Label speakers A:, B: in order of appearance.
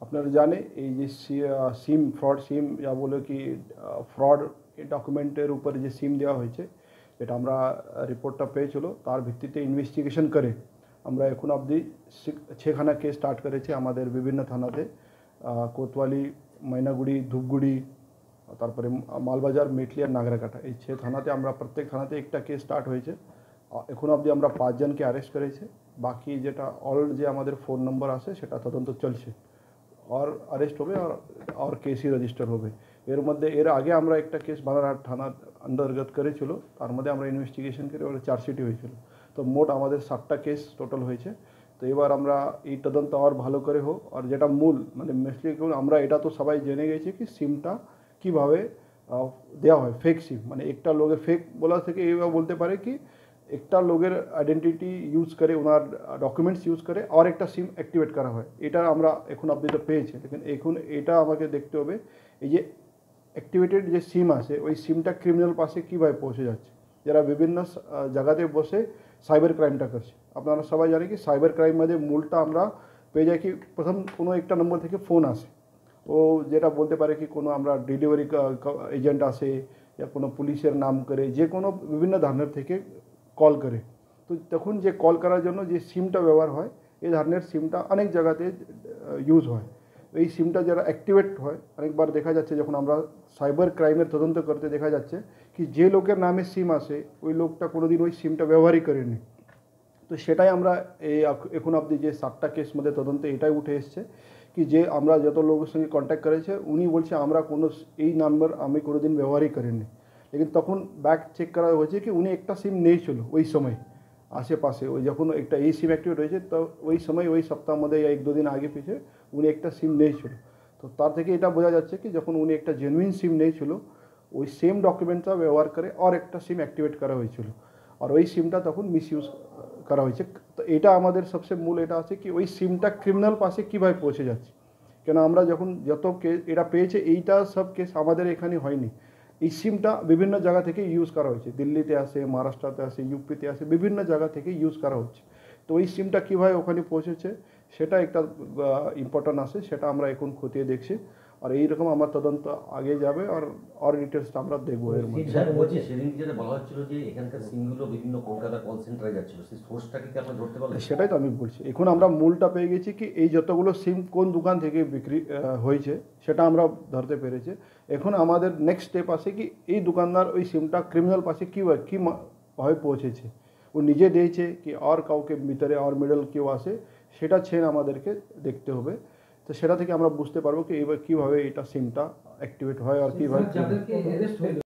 A: আপনারা জানে এই যে সিম ফ্রড সিম যা বলে কি ফ্রড ডকুমেন্টের উপরে যে সিম দেওয়া হয়েছে, এটা আমরা রিপোর্টটা পেয়েছিল, তার ভিত্তিতে ইনভেস্টিগেশন করে আমরা এখন অবধি 6খানা কেস স্টার্ট করেছি আমাদের বিভিন্ন থানাতে, কোতোয়ালি, ময়নাগুড়ি, ধূপগুড়ি, তারপরে মালবাজার, মেটলি আর নাগরাকাটা, এই 6 থানাতে আমরা প্রত্যেক থানাতে একটা কেস স্টার্ট হয়েছে। এখন অবধি আমরা 5 জনকে অ্যারেস্ট করেছি। বাকি যেটা অল যে আমাদের ফোন নম্বর আছে সেটা তদন্ত চলছে, और अरेस्ट হবে और কেসই রেজিস্টার হবে। এর আগে আমরা একটা কেস বানারহাট থানার অন্তর্গত করেছিল, তার মধ্যে আমরা ইনভেস্টিগেশন করে ওর চার্জশিটই হয়েছিল। তো মোট আমাদের 7টা কেস টোটাল হয়েছে। তো এবার আমরা এই তদন্ত আর ভালো করে হোক, আর যেটা মূল মানে মেসলি আমরা এটা তো সবাই জেনে গেছি কি সিমটা কীভাবে দেওয়া হয়, ফেক সিম, মানে একটা লোকের ফেক বলা থেকে এইভাবে বলতে পারে কি একটা লোকের আইডেন্টিটি ইউজ করে, ওনার ডকুমেন্টস ইউজ করে আর একটা সিম অ্যাক্টিভেট করা হয়। এটা আমরা এখন আপনি তো পেয়েছি, লেকিন এখন এটা আমাকে দেখতে হবে এই যে অ্যাক্টিভেটেড যে সিম আছে ওই সিমটা ক্রিমিনাল পাশে কীভাবে পৌঁছে যাচ্ছে, যারা বিভিন্ন জায়গাতে বসে সাইবার ক্রাইমটা করছে। আপনারা সবাই জানে কি সাইবার ক্রাইম মধ্যে মূলটা আমরা পেয়ে যাই কি প্রথম কোনো একটা নম্বর থেকে ফোন আসে, ও যেটা বলতে পারে কি কোনো আমরা ডেলিভারি এজেন্ট আসে या কোনো পুলিশের নাম করে যে কোনো বিভিন্ন ধরনের থেকে কল করে। তো তখন যে কল করার জন্য যে সিমটা ব্যবহার হয় এই ধরনের সিমটা অনেক জায়গাতে ইউজ হয়। এই সিমটা যারা অ্যাক্টিভেট হয় অনেকবার দেখা যাচ্ছে যখন আমরা সাইবার ক্রাইমের তদন্ত করতে দেখা যাচ্ছে কি যে লোকের নামে সিম আসে ওই লোকটা কোনো দিন ওই সিমটা ব্যবহারই করেনি। তো সেটাই আমরা এই এখন অবধি যে 7টা কেস মধ্যে তদন্তে এটাই উঠে এসছে কি যে আমরা যত লোকের সঙ্গে কন্ট্যাক্ট করেছে উনি বলছে আমরা কোনো এই নাম্বার আমি কোনো দিন ব্যবহারই করিনি। লেকিন তখন ব্যাক চেক করা হয়েছে কি উনি একটা সিম নিয়েছিল ওই সময় আশেপাশে, ওই যখন একটা এই সিম অ্যাক্টিভেট হয়েছে তো ওই সময় ওই সপ্তাহ মধ্যে 1-2 দিন আগে পিছিয়ে উনি একটা সিম নিয়েছিল। তো তার থেকে এটা বোঝা যাচ্ছে কি যখন উনি একটা জেনুইন সিম নিয়েছিল ওই সেম ডকুমেন্টটা ব্যবহার করে আর একটা সিম অ্যাক্টিভেট করা হয়েছিল, আর ওই সিমটা তখন মিসইউজ করা হয়েছে। তো এটা আমাদের সবচেয়ে মূল এটা আছে কি ওই সিমটা ক্রিমিনাল পাশে কীভাবে পৌঁছে যাচ্ছে, কেন আমরা যখন যত কেস এটা পেয়েছে এইটা সব কেস আমাদের এখানে হয়নি। এই সিমটা বিভিন্ন জায়গা থেকে ইউজ করা হয়েছে, দিল্লিতে আসে, মহারাষ্ট্রতে আসে, ইউপিতে আসে, বিভিন্ন জায়গা থেকে ইউজ করা হচ্ছে। তো ওই সিমটা কীভাবে ওখানে পৌঁছেছে সেটা একটা ইম্পর্ট্যান্ট আছে, সেটা আমরা এখন খতিয়ে দেখছি। আর এইরকম আমার তদন্ত আগে যাবে আর ডিটেলসটা আমরা দেখবো এর মধ্যে।
B: সেদিন যেটা বলা হচ্ছিল যে এখানকার সিমগুলো বিভিন্ন কলকাতা কল সেন্টারে যাচ্ছিল, সেই সোর্সটাকে কি আপনি ধরতে পারলেন?
A: সেটাই তো আমি বলছি, এখন আমরা মূলটা পেয়ে গেছি কি এই যতগুলো সিম কোন দোকান থেকে বিক্রি হয়েছে সেটা আমরা ধরতে পেরেছি। এখন আমাদের নেক্সট স্টেপ আছে কি এই দোকানদার ওই সিমটা ক্রিমিনাল পাশে কীভাবে পৌঁছেছে, ও নিজে দিয়েছে কি আর কাউকে ভিতরে আর মিডল কেউ আসে, সেটা ছেড়ে আমাদেরকে দেখতে হবে। তো সেটা থেকে আমরা বুঝতে পারবো কি এবার কীভাবে এটা সিমটা অ্যাক্টিভেট হয় আর কীভাবে